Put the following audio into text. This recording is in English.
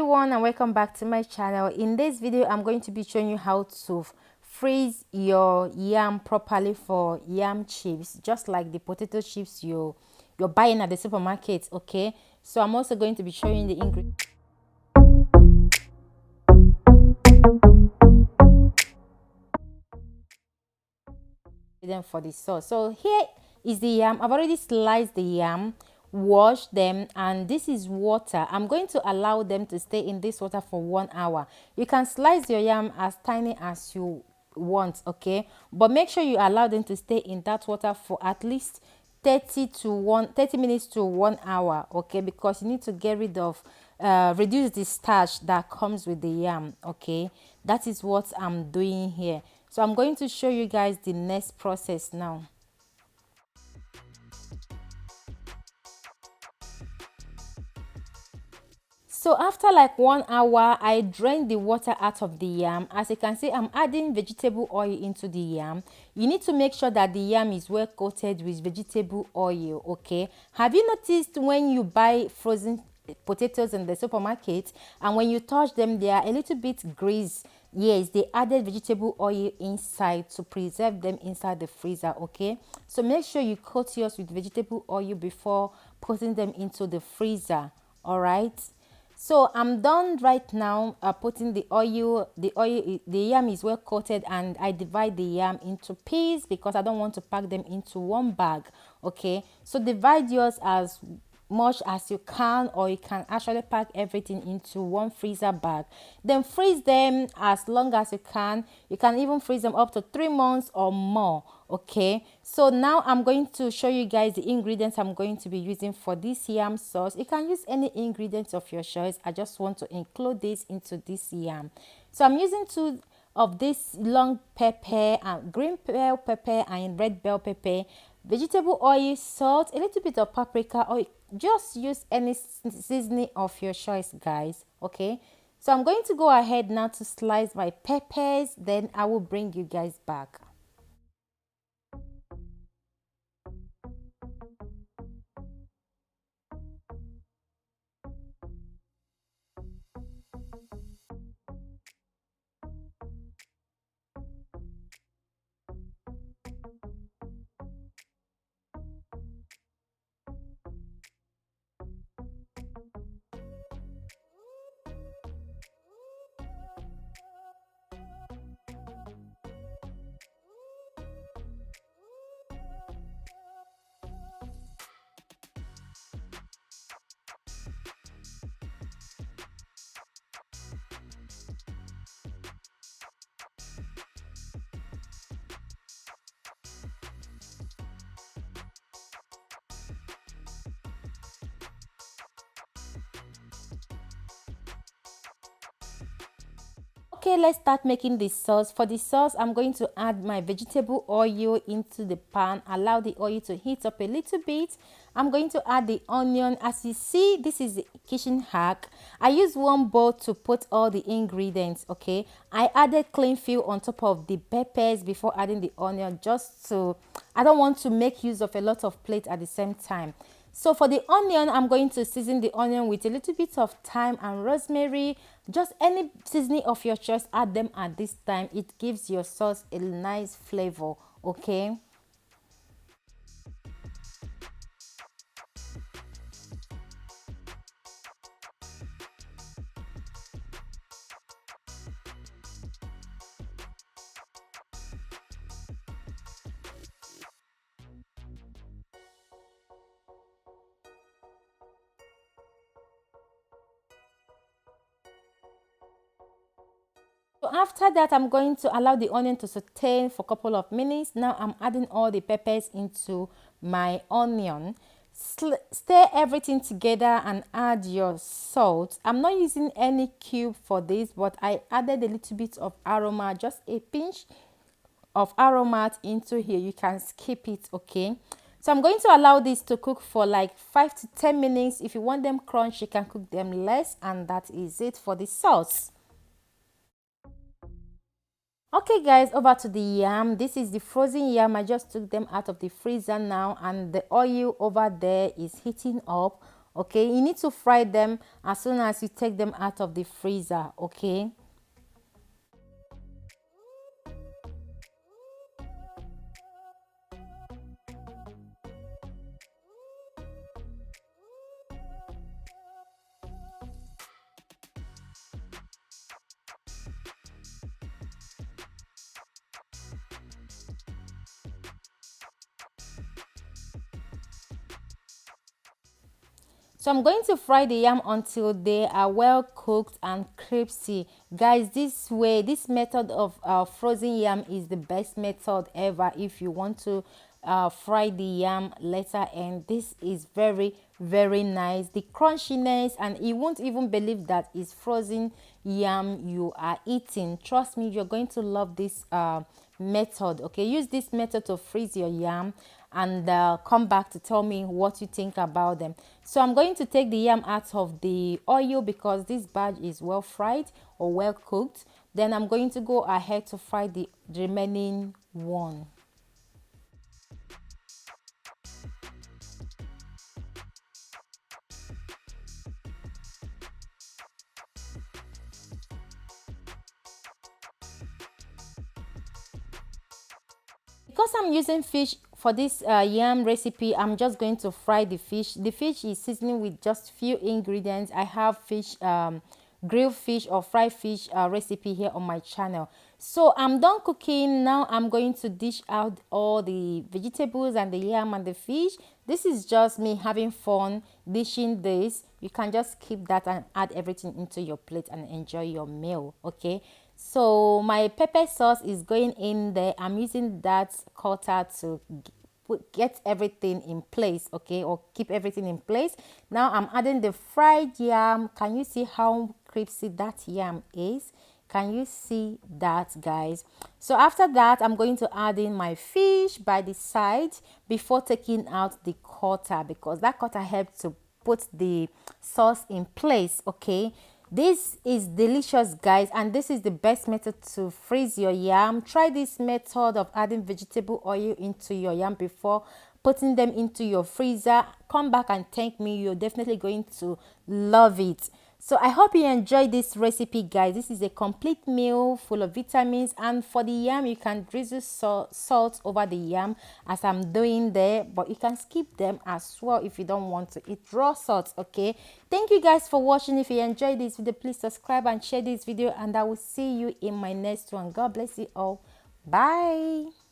everyone, and welcome back to my channel. In this video I'm going to be showing you how to freeze your yam properly for yam chips, just like the potato chips you're buying at the supermarket. Okay, so I'm also going to be showing the ingredients for the sauce. So here is the yam. I've already sliced the yam, washed them, and this is water. I'm going to allow them to stay in this water for 1 hour. You can slice your yam as tiny as you want, okay, but make sure you allow them to stay in that water for at least 30 minutes to 1 hour, okay, because you need to get rid of reduce the starch that comes with the yam. Okay, that is what I'm doing here. So I'm going to show you guys the next process now. So after like 1 hour, I drained the water out of the yam. As you can see, I'm adding vegetable oil into the yam. You need to make sure that the yam is well coated with vegetable oil. Okay, have you noticed when you buy frozen potatoes in the supermarket and when you touch them, they are a little bit greasy? Yes, they added vegetable oil inside to preserve them inside the freezer. Okay, so make sure you coat yours with vegetable oil before putting them into the freezer. All right, so I'm done right now putting the oil. The yam is well coated, and I divide the yam into pieces because I don't want to pack them into one bag. Okay, so divide yours as much as you can, or you can actually pack everything into one freezer bag, then freeze them as long as you can. You can even freeze them up to 3 months or more. Okay, so now I'm going to show you guys the ingredients I'm going to be using for this yam sauce. You can use any ingredients of your choice. I just want to include this into this yam. So I'm using 2 of this long pepper and green bell pepper and red bell pepper, vegetable oil, salt, a little bit of paprika, or just use any seasoning of your choice, guys. Okay, so I'm going to go ahead now to slice my peppers, then I will bring you guys back. Okay, let's start making the sauce. For the sauce, I'm going to add my vegetable oil into the pan. Allow the oil to heat up a little bit. I'm going to add the onion. As you see, this is the kitchen hack. I use one bowl to put all the ingredients. Okay, I added clean fill on top of the peppers before adding the onion, just so I don't want to make use of a lot of plate at the same time. So for the onion, I'm going to season the onion with a little bit of thyme and rosemary. Just any seasoning of your choice, add them at this time. It gives your sauce a nice flavor. Okay. So after that, I'm going to allow the onion to saute for a couple of minutes. Now I'm adding all the peppers into my onion. Stir everything together and add your salt. I'm not using any cube for this, but I added a little bit of aroma, just a pinch of aroma into here. You can skip it. Okay, so I'm going to allow this to cook for like 5 to 10 minutes. If you want them crunch, you can cook them less, and that is it for the sauce. Okay guys, over to the yam. This is the frozen yam. I just took them out of the freezer now, and the oil over there is heating up. Okay, you need to fry them as soon as you take them out of the freezer. Okay. So I'm going to fry the yam until they are well cooked and crispy. Guys, this method of frozen yam is the best method ever if you want to fry the yam later. And this is very, very nice. The crunchiness, and you won't even believe that it's frozen yam you are eating. Trust me, you're going to love this method. Okay, use this method to freeze your yam and come back to tell me what you think about them. So I'm going to take the yam out of the oil because this batch is well fried or well cooked. Then I'm going to go ahead to fry the remaining one. Because I'm using fish for this yam recipe, I'm just going to fry the fish. The fish is seasoning with just few ingredients. I have fish, grilled fish or fried fish recipe here on my channel. So I'm done cooking. Now I'm going to dish out all the vegetables and the yam and the fish. This is just me having fun dishing this. You can just keep that and add everything into your plate and enjoy your meal. Okay. So my pepper sauce is going in there. I'm using that cutter to get everything in place, okay, or keep everything in place. Now I'm adding the fried yam. Can you see how crispy that yam is? Can you see that, guys? So after that, I'm going to add in my fish by the side before taking out the cutter, because that cutter helps to put the sauce in place. Okay, this is delicious, guys, and this is the best method to freeze your yam. Try this method of adding vegetable oil into your yam before putting them into your freezer. Come back and thank me. You're definitely going to love it. So I hope you enjoyed this recipe, guys. This is a complete meal full of vitamins, and for the yam you can drizzle salt over the yam as I'm doing there, but you can skip them as well if you don't want to eat raw salt. Okay, thank you guys for watching. If you enjoyed this video, please subscribe and share this video, and I will see you in my next one. God bless you all. Bye.